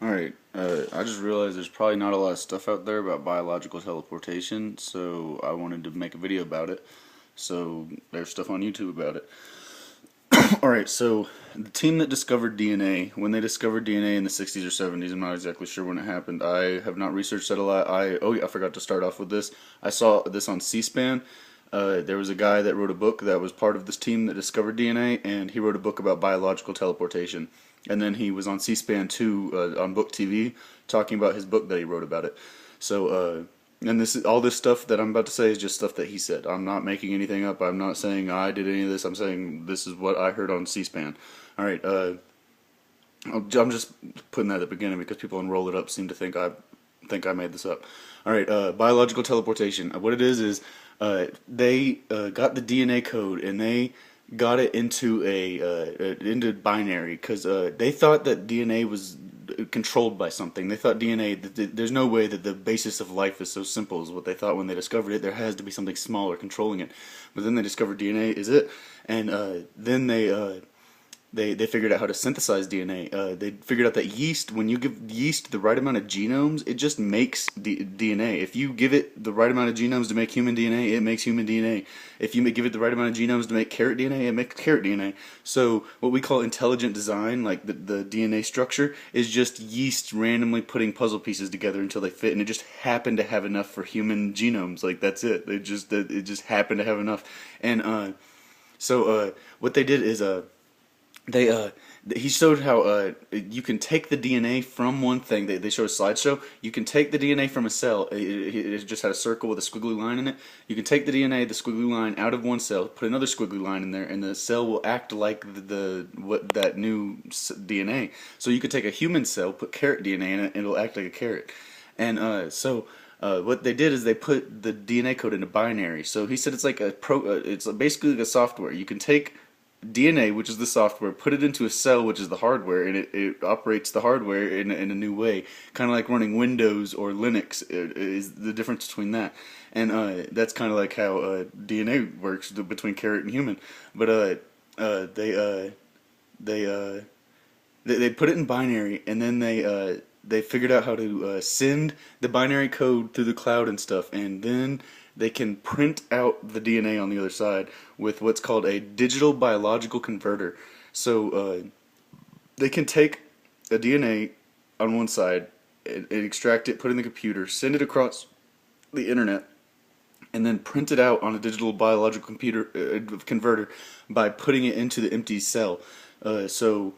Alright, I just realized there's probably not a lot of stuff out there about biological teleportation, so I wanted to make a video about it. So there's stuff on YouTube about it. Alright, so the team that discovered DNA, when they discovered DNA in the 60s or 70s, I'm not exactly sure when it happened. I have not researched that a lot. Oh yeah, I forgot to start off with this. I saw this on C-SPAN. There was a guy that wrote a book that was part of this team that discovered DNA, and he wrote a book about biological teleportation. And then he was on CSPAN-2 on BookTV talking about his book that he wrote about it. So, and this is all this stuff that I'm about to say is just stuff that he said. I'm not making anything up. I'm not saying I did any of this. I'm saying this is what I heard on C-SPAN. All right, I'm just putting that at the beginning because people in Roll It Up seem to think I made this up. All right, biological teleportation. What it is they got the DNA code and they got it into into binary because they thought that DNA was controlled by something. They thought DNA, there's no way that the basis of life is so simple as what they thought when they discovered it. There has to be something smaller controlling it. But then they discovered DNA is it, and then they figured out how to synthesize DNA. They figured out that yeast, when you give yeast the right amount of genomes, it just makes DNA. If you give it the right amount of genomes to make human DNA, it makes human DNA. If you give it the right amount of genomes to make carrot DNA, it makes carrot DNA. So what we call intelligent design, like the DNA structure, is just yeast randomly putting puzzle pieces together until they fit, and it just happened to have enough for human genomes. Like that's it. It just happened to have enough. And so what they did is he showed how you can take the DNA from one thing. They showed a slideshow. You can take the DNA from a cell. It just had a circle with a squiggly line in it. You can take the DNA, the squiggly line, out of one cell, put another squiggly line in there, and the cell will act like that new DNA. So you could take a human cell, put carrot DNA in it, and it'll act like a carrot. And what they did is they put the DNA code into binary. So he said it's like it's basically like a software. You can take DNA, which is the software, put it into a cell, which is the hardware, and it operates the hardware in a new way. Kind of like running Windows or Linux is the difference between that. And that's kind of like how DNA works between carrot and human. But they put it in binary, and then they figured out how to send the binary code through the cloud and stuff, and then they can print out the DNA on the other side with what's called a digital biological converter. So they can take a DNA on one side and extract it, put it in the computer, send it across the internet, and then print it out on a digital biological converter by putting it into the empty cell. So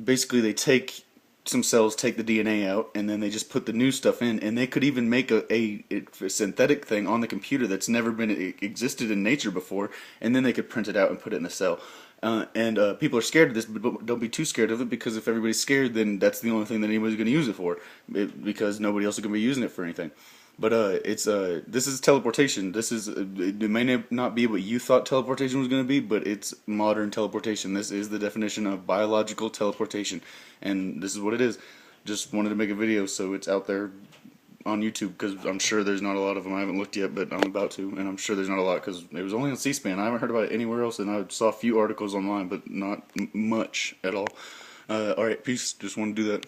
basically they take some cells, take the DNA out, and then they just put the new stuff in, and they could even make a synthetic thing on the computer that's never been existed in nature before, and then they could print it out and put it in the cell. People are scared of this, but don't be too scared of it, because if everybody's scared, then that's the only thing that anybody's going to use it for, because nobody else is going to be using it for anything. But this is teleportation. It may not be what you thought teleportation was going to be, but it's modern teleportation. This is the definition of biological teleportation, and this is what it is. Just wanted to make a video so it's out there on YouTube, because I'm sure there's not a lot of them. I haven't looked yet, but I'm about to, and I'm sure there's not a lot because it was only on C-SPAN. I haven't heard about it anywhere else, and I saw a few articles online, but not much at all. Alright, peace. Just want to do that.